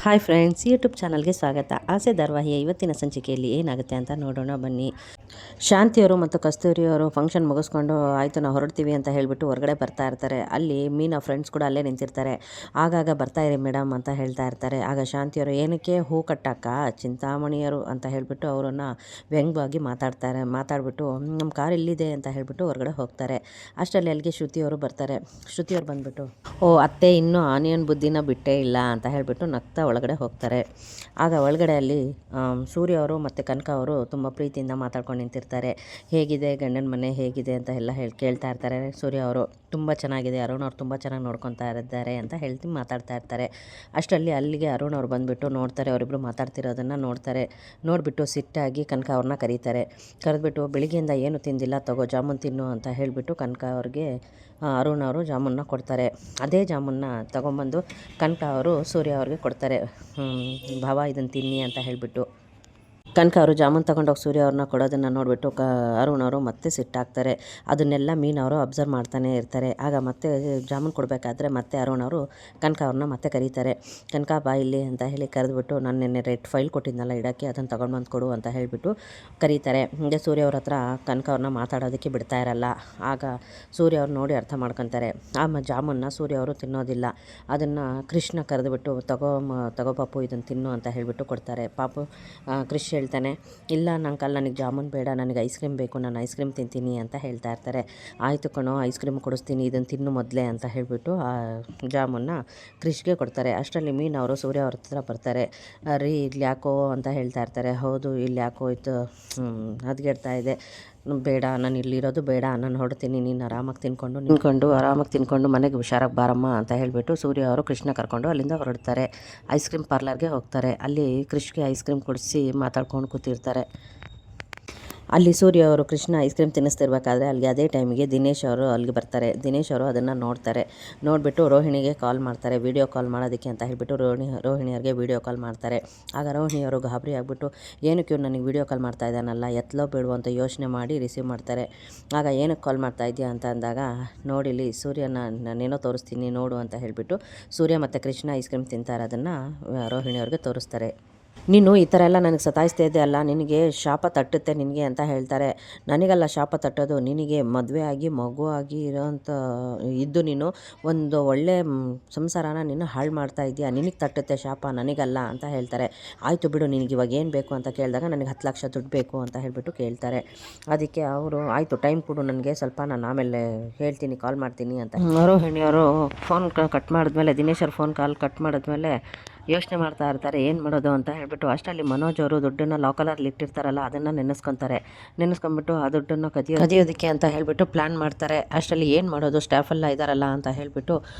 Hi friends, YouTube ಚಾನಲ್ಗೆ ಸ್ವಾಗತ. ಆಸೆ ಧಾರಾವಾಹಿಯ ಇವತ್ತಿನ ಸಂಚಿಕೆಯಲ್ಲಿ ಏನಾಗುತ್ತೆ ಅಂತ ನೋಡೋಣ ಬನ್ನಿ. ಶಾಂತಿಯವರು ಮತ್ತು ಕಸ್ತೂರಿಯವರು ಫಂಕ್ಷನ್ ಮುಗಿಸ್ಕೊಂಡು ಆಯಿತು ನಾವು ಹೊರಡ್ತೀವಿ ಅಂತ ಹೇಳಿಬಿಟ್ಟು ಹೊರಗಡೆ ಬರ್ತಾ ಇರ್ತಾರೆ. ಅಲ್ಲಿ ಮೀನಾ ಫ್ರೆಂಡ್ಸ್ ಕೂಡ ಅಲ್ಲೇ ನಿಂತಿರ್ತಾರೆ. ಆಗಾಗ ಬರ್ತಾ ಇರಿ ಮೇಡಮ್ ಅಂತ ಹೇಳ್ತಾ ಇರ್ತಾರೆ. ಆಗ ಶಾಂತಿಯವರು ಏನಕ್ಕೆ ಹೂ ಕಟ್ಟಕ್ಕ ಚಿಂತಾಮಣಿಯರು ಅಂತ ಹೇಳಿಬಿಟ್ಟು ಅವರನ್ನು ವ್ಯಂಗ್ಯವಾಗಿ ಮಾತಾಡ್ಬಿಟ್ಟು ನಮ್ಮ ಕಾರ್ ಇಲ್ಲಿದೆ ಅಂತ ಹೇಳಿಬಿಟ್ಟು ಹೊರಗಡೆ ಹೋಗ್ತಾರೆ. ಅಷ್ಟರಲ್ಲಿ ಅಲ್ಲಿಗೆ ಶ್ರುತಿಯವರು ಬರ್ತಾರೆ. ಶ್ರುತಿಯವರು ಬಂದುಬಿಟ್ಟು ಓ ಅತ್ತೆ ಇನ್ನೂ ಆನಿಯನ್ ಬುದ್ಧಿನ ಬಿಟ್ಟೇ ಇಲ್ಲ ಅಂತ ಹೇಳಿಬಿಟ್ಟು ನಗ್ತಾ ಒಳಗಡೆ ಹೋಗ್ತಾರೆ. ಆಗ ಒಳಗಡೆ ಅಲ್ಲಿ ಸೂರ್ಯ ಅವರು ಮತ್ತು ಕನಕ ಅವರು ತುಂಬ ಪ್ರೀತಿಯಿಂದ ಮಾತಾಡ್ಕೊಂಡು ನಿಂತಿರ್ತಾರೆ. ಹೇಗಿದೆ ಗಂಡನ ಮನೆ ಹೇಗಿದೆ ಅಂತ ಎಲ್ಲ ಕೇಳ್ತಾ ಇರ್ತಾರೆ. ಸೂರ್ಯ ಅವರು ತುಂಬ ಚೆನ್ನಾಗಿದೆ, ಅರುಣ್ ಅವ್ರು ತುಂಬ ಚೆನ್ನಾಗಿ ನೋಡ್ಕೊತಾ ಇದ್ದಾರೆ ಅಂತ ಹೇಳ್ತಿ ಮಾತಾಡ್ತಾ ಇರ್ತಾರೆ. ಅಷ್ಟರಲ್ಲಿ ಅಲ್ಲಿಗೆ ಅರುಣ್ ಅವ್ರು ಬಂದುಬಿಟ್ಟು ನೋಡ್ತಾರೆ, ಅವರಿಬ್ಬರು ಮಾತಾಡ್ತಿರೋದನ್ನು ನೋಡ್ತಾರೆ. ನೋಡಿಬಿಟ್ಟು ಸಿಟ್ಟಾಗಿ ಕನಕ ಅವ್ರನ್ನ ಕರೆದ್ಬಿಟ್ಟು ಬೆಳಿಗ್ಗೆಯಿಂದ ಏನು ತಿಂದಿಲ್ಲ, ತಗೋ ಜಾಮೂನ್ ತಿನ್ನು ಅಂತ ಹೇಳಿಬಿಟ್ಟು ಕನಕ ಅವ್ರಿಗೆ ಅರುಣ್ ಅವರು ಜಾಮೂನ್ನ ಕೊಡ್ತಾರೆ. ಅದೇ ಜಾಮೂನ್ನ ತೊಗೊಂಬಂದು ಕನಕ ಅವರು ಸೂರ್ಯ ಅವ್ರಿಗೆ ಕೊಡ್ತಾರೆ. ಭಾವ ಇದನ್ನು ತಿನ್ನಿ ಅಂತ ಹೇಳಿಬಿಟ್ಟು ಕನಕ ಅವರು ಜಾಮೂನ್ ತೊಗೊಂಡೋಗಿ ಸೂರ್ಯ ಅವ್ರನ್ನ ಕೊಡೋದನ್ನು ನೋಡಿಬಿಟ್ಟು ಅರುಣ್ ಅವರು ಮತ್ತೆ ಸಿಟ್ಟಾಗ್ತಾರೆ. ಅದನ್ನೆಲ್ಲ ಮೀನವರು ಅಬ್ಸರ್ವ್ ಮಾಡ್ತಾನೆ ಇರ್ತಾರೆ. ಆಗ ಮತ್ತೆ ಜಾಮೂನ್ ಕೊಡಬೇಕಾದ್ರೆ ಮತ್ತೆ ಅರುಣ್ ಅವರು ಕನಕ ಅವ್ರನ್ನ ಮತ್ತೆ ಕರೀತಾರೆ. ಕನಕ ಬಾ ಇಲ್ಲಿ ಅಂತ ಹೇಳಿ ಕರೆದ್ಬಿಟ್ಟು ನಾನು ನಿನ್ನೆ ರೆಡ್ ಫೈಲ್ ಕೊಟ್ಟಿದ್ನಲ್ಲ ಇಡೋಕ್ಕೆ, ಅದನ್ನು ತೊಗೊಂಡ್ಬಂದು ಕೊಡು ಅಂತ ಹೇಳಿಬಿಟ್ಟು ಕರೀತಾರೆ. ಹಿಂಗೆ ಸೂರ್ಯ ಅವ್ರ ಹತ್ರ ಕನಕ ಅವ್ರನ್ನ ಮಾತಾಡೋದಕ್ಕೆ ಬಿಡ್ತಾ ಇರಲ್ಲ. ಆಗ ಸೂರ್ಯ ಅವ್ರು ನೋಡಿ ಅರ್ಥ ಮಾಡ್ಕೊತಾರೆ. ಆ ಜಾಮೂನ್ನ ಸೂರ್ಯ ಅವರು ತಿನ್ನೋದಿಲ್ಲ. ಅದನ್ನು ಕೃಷ್ಣ ಕರೆದುಬಿಟ್ಟು ತಗೋ ಪಾಪು ಇದನ್ನು ತಿನ್ನು ಅಂತ ಹೇಳಿಬಿಟ್ಟು ಕೊಡ್ತಾರೆ. ಪಾಪು ಕೃಷ್ ಹೇಳ್ತಾನೆ, ಇಲ್ಲ ಅಂಕಲ್ ನನಗೆ ಜಾಮೂನ್ ಬೇಡ, ನನಗೆ ಐಸ್ ಕ್ರೀಮ್ ಬೇಕು, ನಾನು ಐಸ್ ಕ್ರೀಮ್ ತಿಂತೀನಿ ಅಂತ ಹೇಳ್ತಾ ಇರ್ತಾರೆ. ಆಯಿತು ಕಣೋ ಐಸ್ ಕ್ರೀಮ್ ಕೊಡಿಸ್ತೀನಿ, ಇದನ್ನು ತಿನ್ನು ಮೊದಲೇ ಅಂತ ಹೇಳಿಬಿಟ್ಟು ಆ ಜಾಮೂನ್ನ ಕೃಷ್ಗೆ ಕೊಡ್ತಾರೆ. ಅಷ್ಟರಲ್ಲಿ ಮೀನವರು ಸೂರ್ಯ ಅವ್ರ ಹತ್ರ ಬರ್ತಾರೆ. ರೀ ಇಲ್ಲಿ ಯಾಕೋ ಅಂತ ಹೇಳ್ತಾ ಇರ್ತಾರೆ. ಹೌದು ಇಲ್ಲಿ ಯಾಕೋ ಇದು ಹದ್ಗೆಡ್ತಾ ಇದೆ, ಬೇಡ ನಾನು ಇಲ್ಲಿರೋದು ಬೇಡ, ನಾನು ಹೊರಡ್ತೀನಿ, ನೀನು ಆರಾಮಾಗಿ ತಿನ್ಕೊಂಡು ಮನೆಗೆ ಹುಷಾರಾಗಿ ಬಾರಮ್ಮ ಅಂತ ಹೇಳಿಬಿಟ್ಟು ಸೂರ್ಯ ಅವರು ಕೃಷ್ಣ ಕರ್ಕೊಂಡು ಅಲ್ಲಿಂದ ಹೊರಡ್ತಾರೆ. ಐಸ್ ಕ್ರೀಮ್ ಪಾರ್ಲರ್ಗೆ ಹೋಗ್ತಾರೆ. ಅಲ್ಲಿ ಕೃಷ್ಗೆ ಐಸ್ ಕ್ರೀಮ್ ಕೊಡಿಸಿ ಮಾತಾಡ್ಕೊಂಡು ಕೂತಿರ್ತಾರೆ. ಅಲ್ಲಿ ಸೂರ್ಯ ಅವರು ಕೃಷ್ಣ ಐಸ್ ಕ್ರೀಮ್ ತಿನ್ನಿಸ್ತಿರ್ಬೇಕಾದ್ರೆ ಅಲ್ಲಿಗೆ ಅದೇ ಟೈಮಿಗೆ ದಿನೇಶ್ ಅವರು ಅಲ್ಲಿಗೆ ಬರ್ತಾರೆ. ದಿನೇಶ್ ಅವರು ಅದನ್ನು ನೋಡ್ತಾರೆ. ನೋಡಿಬಿಟ್ಟು ರೋಹಿಣಿಗೆ ಕಾಲ್ ಮಾಡ್ತಾರೆ, ವೀಡಿಯೋ ಕಾಲ್ ಮಾಡೋದಕ್ಕೆ ಅಂತ ಹೇಳಿಬಿಟ್ಟು ರೋಹಿಣಿಯವ್ರಿಗೆ ವೀಡಿಯೋ ಕಾಲ್ ಮಾಡ್ತಾರೆ. ಆಗ ರೋಹಿಣಿಯವರು ಗಾಬರಿ ಆಗಿಬಿಟ್ಟು ಏನಕ್ಕೆ ಇವ್ರು ನನಗೆ ವೀಡಿಯೋ ಕಾಲ್ ಮಾಡ್ತಾ ಇದ್ದಾನಲ್ಲ, ಎತ್ತಲೋ ಬೇಡವೋ ಅಂತ ಯೋಚನೆ ಮಾಡಿ ರಿಸೀವ್ ಮಾಡ್ತಾರೆ. ಆಗ ಏನಕ್ಕೆ ಕಾಲ್ ಮಾಡ್ತಾ ಇದೆಯಾ ಅಂತ ಅಂದಾಗ, ನೋಡಿಲಿ ಸೂರ್ಯನ ನಾನೇನೋ ತೋರಿಸ್ತೀನಿ ನೋಡು ಅಂತ ಹೇಳಿಬಿಟ್ಟು ಸೂರ್ಯ ಮತ್ತು ಕೃಷ್ಣ ಐಸ್ ಕ್ರೀಮ್ ತಿಂತಾರೆ. ಅದನ್ನು ರೋಹಿಣಿಯವ್ರಿಗೆ ತೋರಿಸ್ತಾರೆ. ನೀನು ಈ ಥರ ಎಲ್ಲ ನನಗೆ ಸತಾಯಿಸ್ತಾ ಇದ್ದೆ ಅಲ್ಲ, ನಿನಗೆ ಶಾಪ ತಟ್ಟುತ್ತೆ ನಿನಗೆ ಅಂತ ಹೇಳ್ತಾರೆ. ನನಗೆಲ್ಲ ಶಾಪ ತಟ್ಟೋದು, ನಿನಗೆ ಮದುವೆ ಆಗಿ ಮಗು ಆಗಿ ಇರೋಂಥ ಇದ್ದು ನೀನು ಒಂದು ಒಳ್ಳೆ ಸಂಸಾರನ ನೀನು ಹಾಳು ಮಾಡ್ತಾ ಇದೆಯಾ, ನಿನಗೆ ತಟ್ಟುತ್ತೆ ಶಾಪ, ನನಗಲ್ಲ ಅಂತ ಹೇಳ್ತಾರೆ. ಆಯಿತು ಬಿಡು, ನಿನಗೆ ಇವಾಗ ಏನು ಬೇಕು ಅಂತ ಕೇಳಿದಾಗ ನನಗೆ 10 ಲಕ್ಷ ದುಡ್ಡು ಬೇಕು ಅಂತ ಹೇಳಿಬಿಟ್ಟು ಕೇಳ್ತಾರೆ. ಅದಕ್ಕೆ ಅವರು ಆಯಿತು ಟೈಮ್ ಕೊಡು ನನಗೆ ಸ್ವಲ್ಪ, ನಾನು ಆಮೇಲೆ ಹೇಳ್ತೀನಿ ಕಾಲ್ ಮಾಡ್ತೀನಿ ಅಂತ. ರೋಹಿಣಿಯವರು ಫೋನ್ ಕಟ್ ಮಾಡಿದ್ಮೇಲೆ, ದಿನೇಶ್ ಅವ್ರ ಫೋನ್ ಕಾಲ್ ಕಟ್ ಮಾಡಿದ್ಮೇಲೆ ಯೋಚನೆ ಮಾಡ್ತಾ ಇರ್ತಾರೆ ಏನು ಮಾಡೋದು ಅಂತ ಹೇಳ್ಬಿಟ್ಟು. ಅಷ್ಟರಲ್ಲಿ ಮನೋಜ್ ಅವರು ದುಡ್ಡನ್ನು ಲಾಕರಲ್ಲಿ ಇಟ್ಟಿರ್ತಾರಲ್ಲ ಅದನ್ನು ನೆನೆಸ್ಕೊಂಬಿಟ್ಟು ಆ ದುಡ್ಡನ್ನು ಕದಿಯೋದಕ್ಕೆ ಅಂತ ಹೇಳಿಬಿಟ್ಟು ಪ್ಲ್ಯಾನ್ ಮಾಡ್ತಾರೆ. ಅಷ್ಟರಲ್ಲಿ ಏನು ಮಾಡೋದು, ಸ್ಟಾಫೆಲ್ಲ ಇದ್ದಾರಲ್ಲ ಅಂತ ಹೇಳಿಬಿಟ್ಟು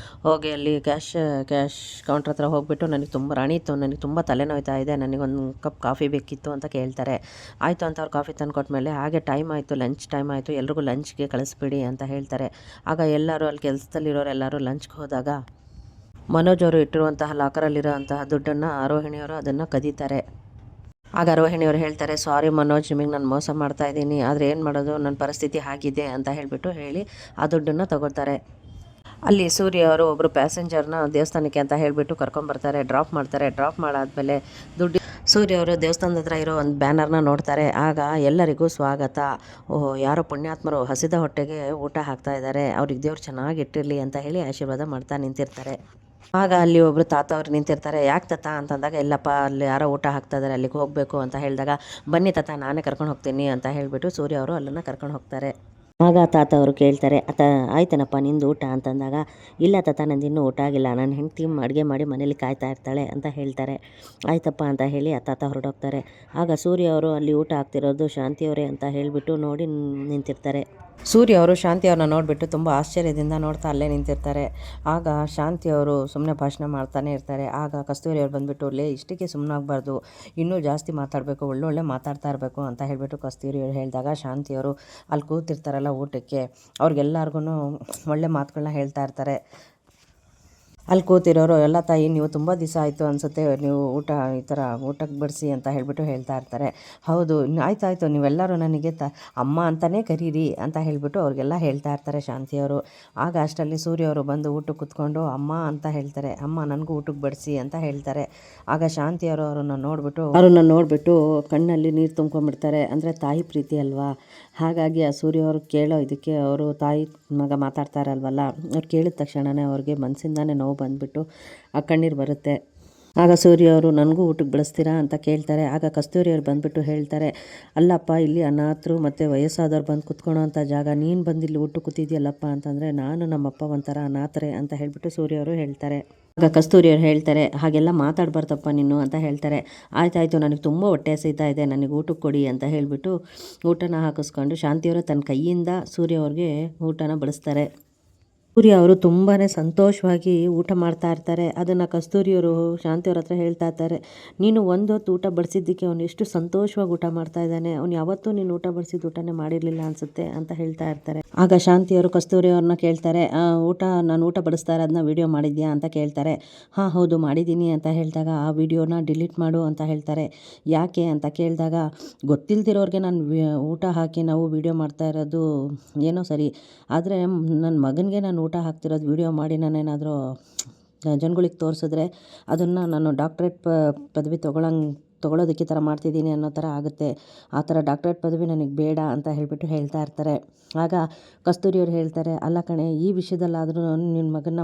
ಹೋಗಿ ಅಲ್ಲಿ ಕ್ಯಾಶ್ ಕೌಂಟ್ರ್ ಹತ್ರ ಹೋಗಿಬಿಟ್ಟು ನನಗೆ ತುಂಬ ರಾಣಿತ್ತು, ನನಗೆ ತುಂಬ ತಲೆನೋಯ್ತಾ ಇದೆ, ನನಗೊಂದು ಕಪ್ ಕಾಫಿ ಬೇಕಿತ್ತು ಅಂತ ಕೇಳ್ತಾರೆ. ಆಯಿತು ಅಂತ ಅವ್ರು ಕಾಫಿ ತಂದುಕೊಟ್ಮೇಲೆ ಹಾಗೆ ಟೈಮ್ ಆಯಿತು, ಲಂಚ್ ಟೈಮ್ ಆಯಿತು, ಎಲ್ರಿಗೂ ಲಂಚ್ಗೆ ಕಳಿಸ್ಬಿಡಿ ಅಂತ ಹೇಳ್ತಾರೆ. ಆಗ ಎಲ್ಲರೂ ಅಲ್ಲಿ ಕೆಲಸದಲ್ಲಿರೋರು ಎಲ್ಲರೂ ಲಂಚ್ಗೆ ಹೋದಾಗ ಮನೋಜ್ ಅವರು ಇಟ್ಟಿರುವಂತಹ ಲಾಕರಲ್ಲಿರೋಂತಹ ದುಡ್ಡನ್ನು ರೋಹಿಣಿಯವರು ಅದನ್ನು ಕದೀತಾರೆ. ಆಗ ರೋಹಿಣಿಯವರು ಹೇಳ್ತಾರೆ, ಸಾರಿ ಮನೋಜ್, ನಿಮಗೆ ನಾನು ಮೋಸ ಮಾಡ್ತಾ ಇದ್ದೀನಿ, ಆದರೆ ಏನು ಮಾಡೋದು, ನನ್ನ ಪರಿಸ್ಥಿತಿ ಆಗಿದೆ ಅಂತ ಹೇಳಿಬಿಟ್ಟು ಹೇಳಿ ಆ ದುಡ್ಡನ್ನು ತಗೋತಾರೆ. ಅಲ್ಲಿ ಸೂರ್ಯ ಅವರು ಒಬ್ಬರು ಪ್ಯಾಸೆಂಜರ್ನ ದೇವಸ್ಥಾನಕ್ಕೆ ಅಂತ ಹೇಳಿಬಿಟ್ಟು ಕರ್ಕೊಂಬರ್ತಾರೆ, ಡ್ರಾಪ್ ಮಾಡ್ತಾರೆ. ಡ್ರಾಪ್ ಮಾಡಾದ್ಮೇಲೆ ದುಡ್ಡು ಸೂರ್ಯ ಅವರು ದೇವಸ್ಥಾನದ ಹತ್ರ ಇರೋ ಒಂದು ಬ್ಯಾನರ್ನ ನೋಡ್ತಾರೆ. ಆಗ ಎಲ್ಲರಿಗೂ ಸ್ವಾಗತ, ಓಹೋ ಯಾರೋ ಪುಣ್ಯಾತ್ಮರು ಹಸಿದ ಹೊಟ್ಟೆಗೆ ಊಟ ಹಾಕ್ತಾ ಇದ್ದಾರೆ, ಅವ್ರಿಗೆ ದೇವ್ರು ಚೆನ್ನಾಗಿ ಇಟ್ಟಿರಲಿ ಅಂತ ಹೇಳಿ ಆಶೀರ್ವಾದ ಮಾಡ್ತಾ ನಿಂತಿರ್ತಾರೆ. ಆಗ ಅಲ್ಲಿ ಒಬ್ಬರು ತಾತ ಅವ್ರು ನಿಂತಿರ್ತಾರೆ. ಯಾಕೆ ತಾತ ಅಂತಂದಾಗ, ಇಲ್ಲಪ್ಪ ಅಲ್ಲಿ ಯಾರೋ ಊಟ ಹಾಕ್ತಾ ಇದ್ದಾರೆ ಅಲ್ಲಿಗೆ ಹೋಗಬೇಕು ಅಂತ ಹೇಳಿದಾಗ, ಬನ್ನಿ ತಾತ ನಾನೇ ಕರ್ಕೊಂಡು ಹೋಗ್ತೀನಿ ಅಂತ ಹೇಳಿಬಿಟ್ಟು ಸೂರ್ಯ ಅವರು ಅಲ್ಲನ್ನು ಕರ್ಕೊಂಡು ಹೋಗ್ತಾರೆ. ಆಗ ತಾತ ಅವರು ಕೇಳ್ತಾರೆ, ಆಯ್ತೇನಪ್ಪ ನಿಂದು ಊಟ ಅಂತಂದಾಗ, ಇಲ್ಲ ತಾತ ನಂದು ಇನ್ನೂ ಊಟ ಆಗಿಲ್ಲ, ನನ್ನ ಹೆಂಡತಿ ಅಡುಗೆ ಮಾಡಿ ಮನೇಲಿ ಕಾಯ್ತಾ ಇರ್ತಾಳೆ ಅಂತ ಹೇಳ್ತಾರೆ. ಆಯ್ತಪ್ಪ ಅಂತ ಹೇಳಿ ಆ ತಾತ ಹೊರಟೋಗ್ತಾರೆ. ಆಗ ಸೂರ್ಯ ಅವರು ಅಲ್ಲಿ ಊಟ ಆಗ್ತಿರೋದು ಶಾಂತಿಯವರೇ ಅಂತ ಹೇಳಿಬಿಟ್ಟು ನೋಡಿ ನಿಂತಿರ್ತಾರೆ. ಸೂರ್ಯ ಅವರು ಶಾಂತಿಯವ್ರನ್ನ ನೋಡಿಬಿಟ್ಟು ತುಂಬ ಆಶ್ಚರ್ಯದಿಂದ ನೋಡ್ತಾ ಅಲ್ಲೇ ನಿಂತಿರ್ತಾರೆ. ಆಗ ಶಾಂತಿಯವರು ಸುಮ್ಮನೆ ಭಾಷಣ ಮಾಡ್ತಾನೆ ಇರ್ತಾರೆ. ಆಗ ಕಸ್ತೂರಿಯವ್ರು ಬಂದುಬಿಟ್ಟು, ಇಷ್ಟಕ್ಕೆ ಸುಮ್ಮನಾಗಬಾರ್ದು, ಇನ್ನೂ ಜಾಸ್ತಿ ಮಾತಾಡಬೇಕು, ಒಳ್ಳೊಳ್ಳೆ ಮಾತಾಡ್ತಾ ಇರಬೇಕು ಅಂತ ಹೇಳಿಬಿಟ್ಟು ಕಸ್ತೂರಿಯವ್ರು ಹೇಳಿದಾಗ, ಶಾಂತಿಯವರು ಅಲ್ಲಿ ಕೂತಿರ್ತಾರಲ್ಲ ಊಟಕ್ಕೆ ಅವ್ರಿಗೆಲ್ಲರಿಗೂ ಒಳ್ಳೆ ಮಾತುಗಳನ್ನ ಹೇಳ್ತಾ ಇರ್ತಾರೆ. ಅಲ್ಲಿ ಕೂತಿರೋರು ಎಲ್ಲ ತಾಯಿ ನೀವು ತುಂಬ ದಿವಸ ಆಯಿತು ಅನಿಸುತ್ತೆ ನೀವು ಊಟ ಈ ಥರ ಊಟಕ್ಕೆ ಬಡಿಸಿ ಅಂತ ಹೇಳಿಬಿಟ್ಟು ಹೇಳ್ತಾ ಇರ್ತಾರೆ. ಹೌದು ಆಯ್ತಾಯಿತು ನೀವೆಲ್ಲರೂ ನನಗೆ ಅಮ್ಮ ಅಂತಲೇ ಕರೀರಿ ಅಂತ ಹೇಳಿಬಿಟ್ಟು ಅವ್ರಿಗೆಲ್ಲ ಹೇಳ್ತಾ ಇರ್ತಾರೆ ಶಾಂತಿಯವರು. ಆಗ ಅಷ್ಟರಲ್ಲಿ ಸೂರ್ಯವರು ಬಂದು ಊಟಕ್ಕೆ ಕೂತ್ಕೊಂಡು ಅಮ್ಮ ಅಂತ ಹೇಳ್ತಾರೆ. ಅಮ್ಮ ನನಗೂ ಊಟಕ್ಕೆ ಬಡಿಸಿ ಅಂತ ಹೇಳ್ತಾರೆ. ಆಗ ಶಾಂತಿಯವರು ಅವ್ರನ್ನ ನೋಡಿಬಿಟ್ಟು ಕಣ್ಣಲ್ಲಿ ನೀರು ತುಂಬ್ಕೊಂಡ್ಬಿಡ್ತಾರೆ. ಅಂದರೆ ತಾಯಿ ಪ್ರೀತಿ ಅಲ್ವಾ, ಹಾಗಾಗಿ ಆ ಸೂರ್ಯವ್ರು ಕೇಳೋ ಇದಕ್ಕೆ ಅವರು ತಾಯಿ ಮಗ ಮಾತಾಡ್ತಾರಲ್ವಲ್ಲ, ಅವ್ರು ಕೇಳಿದ ತಕ್ಷಣವೇ ಅವ್ರಿಗೆ ಮನಸ್ಸಿಂದಾನೇ ನೋವು ಬಂದುಬಿಟ್ಟು ಆ ಕಣ್ಣೀರು ಬರುತ್ತೆ. ಆಗ ಸೂರ್ಯವರು ನನಗೂ ಊಟಕ್ಕೆ ಬಳಸ್ತೀರಾ ಅಂತ ಕೇಳ್ತಾರೆ. ಆಗ ಕಸ್ತೂರಿಯವ್ರು ಬಂದುಬಿಟ್ಟು ಹೇಳ್ತಾರೆ, ಅಲ್ಲಪ್ಪ ಇಲ್ಲಿ ಅನಾಥರು ಮತ್ತು ವಯಸ್ಸಾದವ್ರು ಬಂದು ಕುತ್ಕೊಳ್ಳೋ ಅಂಥ ಜಾಗ, ನೀನು ಬಂದು ಇಲ್ಲಿ ಊಟಕ್ಕೆ ಕೂತಿದ್ಯಲ್ಲಪ್ಪ ಅಂತಂದರೆ ನಾನು ನಮ್ಮಪ್ಪ ಒಂಥರ ಅನಾಥರೇ ಅಂತ ಹೇಳಿಬಿಟ್ಟು ಸೂರ್ಯವರು ಹೇಳ್ತಾರೆ. ಆಗ ಕಸ್ತೂರಿಯವ್ರು ಹೇಳ್ತಾರೆ, ಹಾಗೆಲ್ಲ ಮಾತಾಡಬಾರ್ದಪ್ಪ ನೀನು ಅಂತ ಹೇಳ್ತಾರೆ. ಆಯ್ತಾಯಿತು ನನಗೆ ತುಂಬ ಹೊಟ್ಟೆ ಹಸಿತಾ ಇದೆ, ನನಗೆ ಊಟಕ್ಕೆ ಕೊಡಿ ಅಂತ ಹೇಳಿಬಿಟ್ಟು ಊಟನ ಹಾಕಿಸ್ಕೊಂಡು ಶಾಂತಿಯವರು ತನ್ನ ಕೈಯಿಂದ ಸೂರ್ಯವ್ರಿಗೆ ಊಟನ ಬಡಿಸ್ತಾರೆ. ಸೂರ್ಯ ಅವರು ತುಂಬಾ ಸಂತೋಷವಾಗಿ ಊಟ ಮಾಡ್ತಾ ಇರ್ತಾರೆ. ಅದನ್ನು ಕಸ್ತೂರಿಯವರು ಶಾಂತಿಯವ್ರ ಹತ್ರ ಹೇಳ್ತಾ ಇರ್ತಾರೆ, ನೀನು ಒಂದು ಹೊತ್ತು ಊಟ ಬಡಿಸಿದ್ದಕ್ಕೆ ಅವನು ಎಷ್ಟು ಸಂತೋಷವಾಗಿ ಊಟ ಮಾಡ್ತಾ ಇದ್ದಾನೆ, ಅವ್ನು ಯಾವತ್ತೂ ನೀನು ಊಟ ಬಡಿಸಿದ ಊಟನೇ ಮಾಡಿರಲಿಲ್ಲ ಅನಿಸುತ್ತೆ ಅಂತ ಹೇಳ್ತಾ ಇರ್ತಾರೆ. ಆಗ ಶಾಂತಿಯವರು ಕಸ್ತೂರಿಯವ್ರನ್ನ ಕೇಳ್ತಾರೆ, ನಾನು ಊಟ ಬಡಿಸ್ತಾ ಇರೋದನ್ನ ವೀಡಿಯೋ ಮಾಡಿದ್ಯಾ ಅಂತ ಕೇಳ್ತಾರೆ. ಹಾಂ ಹೌದು ಮಾಡಿದ್ದೀನಿ ಅಂತ ಹೇಳಿದಾಗ ಆ ವಿಡಿಯೋನ ಡಿಲೀಟ್ ಮಾಡು ಅಂತ ಹೇಳ್ತಾರೆ. ಯಾಕೆ ಅಂತ ಕೇಳಿದಾಗ, ಗೊತ್ತಿಲ್ದಿರೋರಿಗೆ ನಾನು ಊಟ ಹಾಕಿ ನಾವು ವೀಡಿಯೋ ಮಾಡ್ತಾ ಇರೋದು ಏನೋ ಸರಿ, ಆದರೆ ನನ್ನ ಮಗನಿಗೆ ನಾನು ಊಟ ಹಾಕ್ತಿರೋದು ವೀಡಿಯೋ ಮಾಡಿ ನಾನೇನಾದರೂ ಜನಗಳಿಗೆ ತೋರಿಸಿದ್ರೆ ಅದನ್ನು ನಾನು ಡಾಕ್ಟ್ರೇಟ್ ಪದವಿ ತೊಗೊಳೋದಕ್ಕೆ ಈ ಥರ ಮಾಡ್ತಿದ್ದೀನಿ ಅನ್ನೋ ಥರ ಆಗುತ್ತೆ. ಆ ಥರ ಡಾಕ್ಟ್ರೇಟ್ ಪದವಿ ನನಗೆ ಬೇಡ ಅಂತ ಹೇಳಿಬಿಟ್ಟು ಹೇಳ್ತಾ ಇರ್ತಾರೆ. ಆಗ ಕಸ್ತೂರಿಯವ್ರು ಹೇಳ್ತಾರೆ, ಅಲ್ಲ ಕಣೆ, ಈ ವಿಷಯದಲ್ಲಾದರೂ ನಿನ್ನ ಮಗನ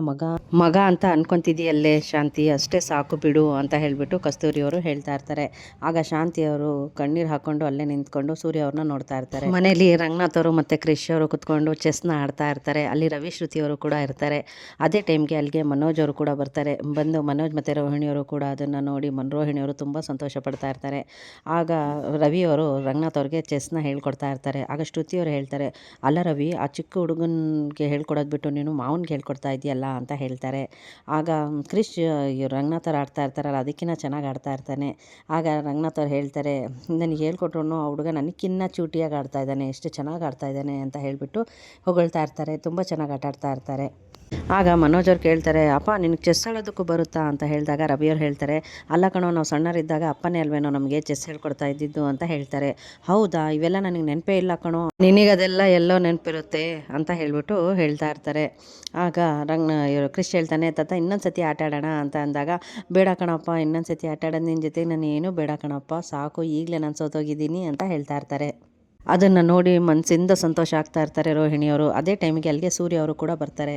ಮಗ ಅಂತ ಅನ್ಕೊತಿದ್ದೀಯಲ್ಲೇ ಶಾಂತಿ, ಅಷ್ಟೇ ಸಾಕು ಬಿಡು ಅಂತ ಹೇಳಿಬಿಟ್ಟು ಕಸ್ತೂರಿಯವರು ಹೇಳ್ತಾ ಇರ್ತಾರೆ. ಆಗ ಶಾಂತಿಯವರು ಕಣ್ಣೀರು ಹಾಕ್ಕೊಂಡು ಅಲ್ಲೇ ನಿಂತ್ಕೊಂಡು ಸೂರ್ಯ ಅವ್ರನ್ನ ನೋಡ್ತಾ ಇರ್ತಾರೆ. ಮನೇಲಿ ರಂಗನಾಥ್ ಅವರು ಮತ್ತು ಕ್ರಿಶ್ ಅವರು ಕುತ್ಕೊಂಡು ಚೆಸ್ನ ಆಡ್ತಾ ಇರ್ತಾರೆ. ಅಲ್ಲಿ ರವಿ ಶ್ರುತಿಯವರು ಕೂಡ ಇರ್ತಾರೆ. ಅದೇ ಟೈಮ್ಗೆ ಅಲ್ಲಿಗೆ ಮನೋಜ್ ಅವರು ಕೂಡ ಬರ್ತಾರೆ. ಬಂದು ಮನೋಜ್ ಮತ್ತು ರೋಹಿಣಿಯವರು ಕೂಡ ಅದನ್ನು ನೋಡಿ ರೋಹಿಣಿಯವರು ತುಂಬ ಸಂತೋಷ ಪಡ್ತಾ ಇರ್ತಾರೆ. ಆಗ ರವಿಯವರು ರಂಗನಾಥ್ ಅವ್ರಿಗೆ ಚೆಸ್ನ ಹೇಳ್ಕೊಡ್ತಾ ಇರ್ತಾರೆ. ಆಗ ಶ್ರುತಿಯವರು ಹೇಳ್ತಾರೆ, ಅಲ್ಲ ರವಿ, ಆ ಚಿಕ್ಕ ಹುಡುಗನಿಗೆ ಹೇಳ್ಕೊಡೋದು ಬಿಟ್ಟು ನೀನು ಮಾವನಿಗೆ ಹೇಳ್ಕೊಡ್ತಾ ಇದೆಯಲ್ಲ ಅಂತ ಹೇಳ್ತಾರೆ. ಆಗ ಕ್ರಿಶ್ ರಂಗನಾಥ್ ಅವ್ರು ಆಡ್ತಾ ಇರ್ತಾರಲ್ಲ ಅದಕ್ಕಿಂತ ಚೆನ್ನಾಗಿ ಆಡ್ತಾ ಇರ್ತಾನೆ. ಆಗ ರಂಗನಾಥ್ ಅವ್ರು ಹೇಳ್ತಾರೆ, ನನಗೆ ಹೇಳ್ಕೊಟ್ರು ಆ ಹುಡುಗ ನನಗಿನ್ನ ಚೂಟಿಯಾಗಿ ಆಡ್ತಾ ಇದ್ದಾನೆ, ಎಷ್ಟು ಚೆನ್ನಾಗಿ ಆಡ್ತಾ ಇದ್ದಾನೆ ಅಂತ ಹೇಳಿಬಿಟ್ಟು ಹೊಗಳ್ತಾ ಇರ್ತಾರೆ. ತುಂಬ ಚೆನ್ನಾಗಿ ಆಡ್ತಾ ಇರ್ತಾರೆ. ಆಗ ಮನೋಜ್ ಅವ್ರು ಕೇಳ್ತಾರೆ, ಅಪ್ಪ ನಿನಗೆ ಚೆಸ್ ಆಡೋದಕ್ಕೂ ಬರುತ್ತಾ ಅಂತ ಹೇಳಿದಾಗ ರವಿಯವ್ರು ಹೇಳ್ತಾರೆ, ಅಲ್ಲ ಕಣೋ, ನಾವು ಸಣ್ಣರಿದ್ದಾಗ ಅಪ್ಪನೇ ಅಲ್ವೇನೋ ನಮಗೆ ಚೆಸ್ ಹೇಳ್ಕೊಡ್ತಾ ಇದ್ದಿದ್ದು ಅಂತ ಹೇಳ್ತಾರೆ. ಹೌದಾ, ಇವೆಲ್ಲ ನನಗೆ ನೆನಪೇ ಇಲ್ಲ ಕಣೋ, ನಿನಗದೆಲ್ಲ ಎಲ್ಲೋ ನೆನಪಿರುತ್ತೆ ಅಂತ ಹೇಳ್ಬಿಟ್ಟು ಹೇಳ್ತಾ ಇರ್ತಾರೆ. ಆಗ ಇವರು ಕ್ರಿಶ್ ಹೇಳ್ತಾನೆ, ತಾತ ಇನ್ನೊಂದು ಸತಿ ಆಟ ಆಡೋಣ ಅಂತ ಅಂದಾಗ, ಬೇಡ ಕಣಪ್ಪ, ಇನ್ನೊಂದು ಸತಿ ಆಟ ಆಡೋದು ನಿನ್ನ ಜೊತೆಗೆ ನಾನು ಏನೂ ಬೇಡ ಕಣಪ್ಪ, ಸಾಕು, ಈಗಲೇ ನಾನು ಸೋತೋಗಿದ್ದೀನಿ ಅಂತ ಹೇಳ್ತಾ ಇರ್ತಾರೆ. ಅದನ್ನು ನೋಡಿ ಮನಸ್ಸಿಂದ ಸಂತೋಷ ಆಗ್ತಾ ಇರ್ತಾರೆ ರೋಹಿಣಿಯವರು. ಅದೇ ಟೈಮಿಗೆ ಅಲ್ಲಿಗೆ ಸೂರ್ಯ ಅವರು ಕೂಡ ಬರ್ತಾರೆ.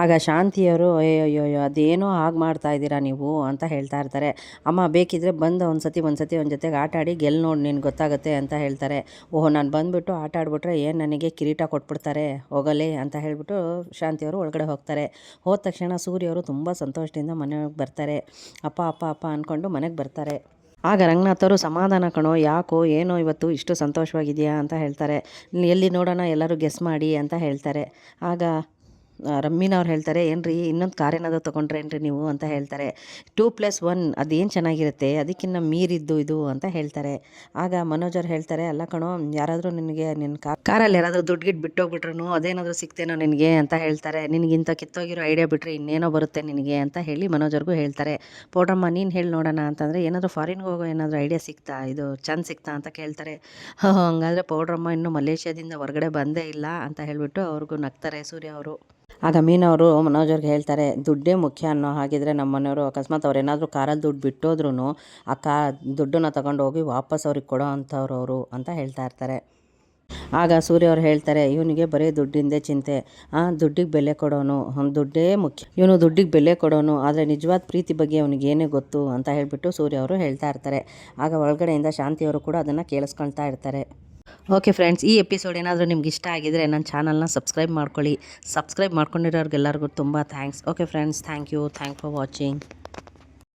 ಆಗ ಶಾಂತಿಯವರು, ಅಯ್ಯೋ ಅದೇನೋ ಹಾಗೆ ಮಾಡ್ತಾ ಇದ್ದೀರಾ ನೀವು ಅಂತ ಹೇಳ್ತಾ ಇರ್ತಾರೆ. ಅಮ್ಮ ಬೇಕಿದ್ರೆ ಬಂದು ಒಂದು ಸತಿ ಒಂದು ಜೊತೆಗೆ ಆಟ ಆಡಿ ಗೆಲ್ಲಿ ನೋಡಿ ನಿನ್ಗೆ ಗೊತ್ತಾಗುತ್ತೆ ಅಂತ ಹೇಳ್ತಾರೆ. ಓಹೋ, ನಾನು ಬಂದುಬಿಟ್ಟು ಆಟ ಆಡ್ಬಿಟ್ರೆ ಏನು ನನಗೆ ಕಿರೀಟ ಕೊಟ್ಬಿಡ್ತಾರೆ, ಹೋಗಲೇ ಅಂತ ಹೇಳಿಬಿಟ್ಟು ಶಾಂತಿಯವರು ಒಳಗಡೆ ಹೋಗ್ತಾರೆ. ಹೋದ ತಕ್ಷಣ ಸೂರ್ಯವರು ತುಂಬ ಸಂತೋಷದಿಂದ ಮನೆಗೆ ಬರ್ತಾರೆ. ಅಪ್ಪ ಅಪ್ಪ ಅಪ್ಪ ಅಂದ್ಕೊಂಡು ಮನೆಗೆ ಬರ್ತಾರೆ. ಆಗ ರಂಗನಾಥ್ ಅವರು, ಸಮಾಧಾನ ಕಣೋ, ಯಾಕೋ ಏನೋ ಇವತ್ತು ಇಷ್ಟು ಸಂತೋಷವಾಗಿದೆಯಾ ಅಂತ ಹೇಳ್ತಾರೆ. ಎಲ್ಲಿ ನೋಡೋಣ, ಎಲ್ಲರೂ ಗೆಸ್ ಮಾಡಿ ಅಂತ ಹೇಳ್ತಾರೆ. ಆಗ ರಮ್ಮಿನವ್ರು ಹೇಳ್ತಾರೆ, ಏನ್ರಿ ಇನ್ನೊಂದು ಕಾರ್ ಏನಾದರೂ ತೊಗೊಂಡ್ರೇನ್ರಿ ನೀವು ಅಂತ ಹೇಳ್ತಾರೆ. 2+1 ಅದೇನು ಚೆನ್ನಾಗಿರುತ್ತೆ, ಅದಕ್ಕಿಂತ ಮೀರಿದ್ದು ಇದು ಅಂತ ಹೇಳ್ತಾರೆ. ಆಗ ಮನೋಜ್ ಅವ್ರು ಹೇಳ್ತಾರೆ, ಅಲ್ಲ ಕಣೋ, ಯಾರಾದರೂ ನಿನಗೆ ನಿನ್ನ ಕಾರಲ್ಲಿ ಯಾರಾದರೂ ದುಡ್ಡು ಗಿಟ್ಟು ಬಿಟ್ಟೋಗ್ಬಿಟ್ರು ಅದೇನಾದರೂ ಸಿಗ್ತೇನೋ ನಿನಗೆ ಅಂತ ಹೇಳ್ತಾರೆ. ನಿನಗಿಂತ ಕಿತ್ತೋಗಿರೋ ಐಡಿಯಾ ಬಿಟ್ಟರೆ ಇನ್ನೇನೋ ಬರುತ್ತೆ ನಿನಗೆ ಅಂತ ಹೇಳಿ ಮನೋಜ್ ಅವ್ರಿಗೂ ಹೇಳ್ತಾರೆ. ಪೌಡ್ರಮ್ಮ ನೀನು ಹೇಳಿ ನೋಡೋಣ ಅಂತಂದರೆ, ಏನಾದರೂ ಫಾರಿನ್ಗೆ ಹೋಗೋ ಏನಾದರೂ ಐಡಿಯಾ ಸಿಗ್ತಾ, ಇದು ಚಾನ್ಸ್ ಸಿಗ್ತಾ ಅಂತ ಕೇಳ್ತಾರೆ. ಹಂಗಾದರೆ ಪೌಡ್ರಮ್ಮ ಇನ್ನೂ ಮಲೇಷ್ಯಾದಿಂದ ಹೊರಗಡೆ ಬಂದೇ ಇಲ್ಲ ಅಂತ ಹೇಳಿಬಿಟ್ಟು ಅವ್ರಿಗೂ ನಗ್ತಾರೆ ಸೂರ್ಯ ಅವರು. ಆಗ ಮೀನವರು ಮನೋಜ್ ಅವ್ರಿಗೆ ಹೇಳ್ತಾರೆ, ದುಡ್ಡೇ ಮುಖ್ಯ ಅನ್ನೋ ಹಾಗಿದ್ರೆ ನಮ್ಮ ಮನೆಯವರು ಅಕಸ್ಮಾತ್ ಅವ್ರು ಏನಾದರೂ ಕಾರಲ್ಲಿ ದುಡ್ಡು ಬಿಟ್ಟೋದ್ರೂ ಆ ದುಡ್ಡನ್ನು ತಗೊಂಡು ಹೋಗಿ ವಾಪಸ್ ಅವ್ರಿಗೆ ಕೊಡೋ ಅಂಥವ್ರು ಅವರು ಅಂತ ಹೇಳ್ತಾ ಇರ್ತಾರೆ. ಆಗ ಸೂರ್ಯ ಅವ್ರು ಹೇಳ್ತಾರೆ, ಇವನಿಗೆ ಬರೀ ದುಡ್ಡಿಂದೇ ಚಿಂತೆ, ದುಡ್ಡಿಗೆ ಬೆಲೆ ಕೊಡೋನು, ದುಡ್ಡೇ ಮುಖ್ಯ, ಇವನು ದುಡ್ಡಿಗೆ ಬೆಲೆ ಕೊಡೋನು, ಆದರೆ ನಿಜವಾದ ಪ್ರೀತಿ ಬಗ್ಗೆ ಅವನಿಗೇನೇ ಗೊತ್ತು ಅಂತ ಹೇಳಿಬಿಟ್ಟು ಸೂರ್ಯ ಅವರು ಹೇಳ್ತಾ ಇರ್ತಾರೆ. ಆಗ ಒಳಗಡೆಯಿಂದ ಶಾಂತಿಯವರು ಕೂಡ ಅದನ್ನು ಕೇಳಿಸ್ಕೊಳ್ತಾ ಇರ್ತಾರೆ. ಓಕೆ ಫ್ರೆಂಡ್ಸ್, ಈ ಎಪಿಸೋಡ್ ಏನಾದರೂ ನಿಮ್ಗೆ ಇಷ್ಟ ಆಗಿದರೆ ನನ್ನ ಚಾನಲ್ನ ಸಬ್ಸ್ಕ್ರೈಬ್ ಮಾಡ್ಕೊಳ್ಳಿ. ಸಬ್ಸ್ಕ್ರೈಬ್ ಮಾಡ್ಕೊಂಡಿರೋರಿಗೆಲ್ಲರಿಗೂ ತುಂಬ thanks. Okay friends, thank you for watching.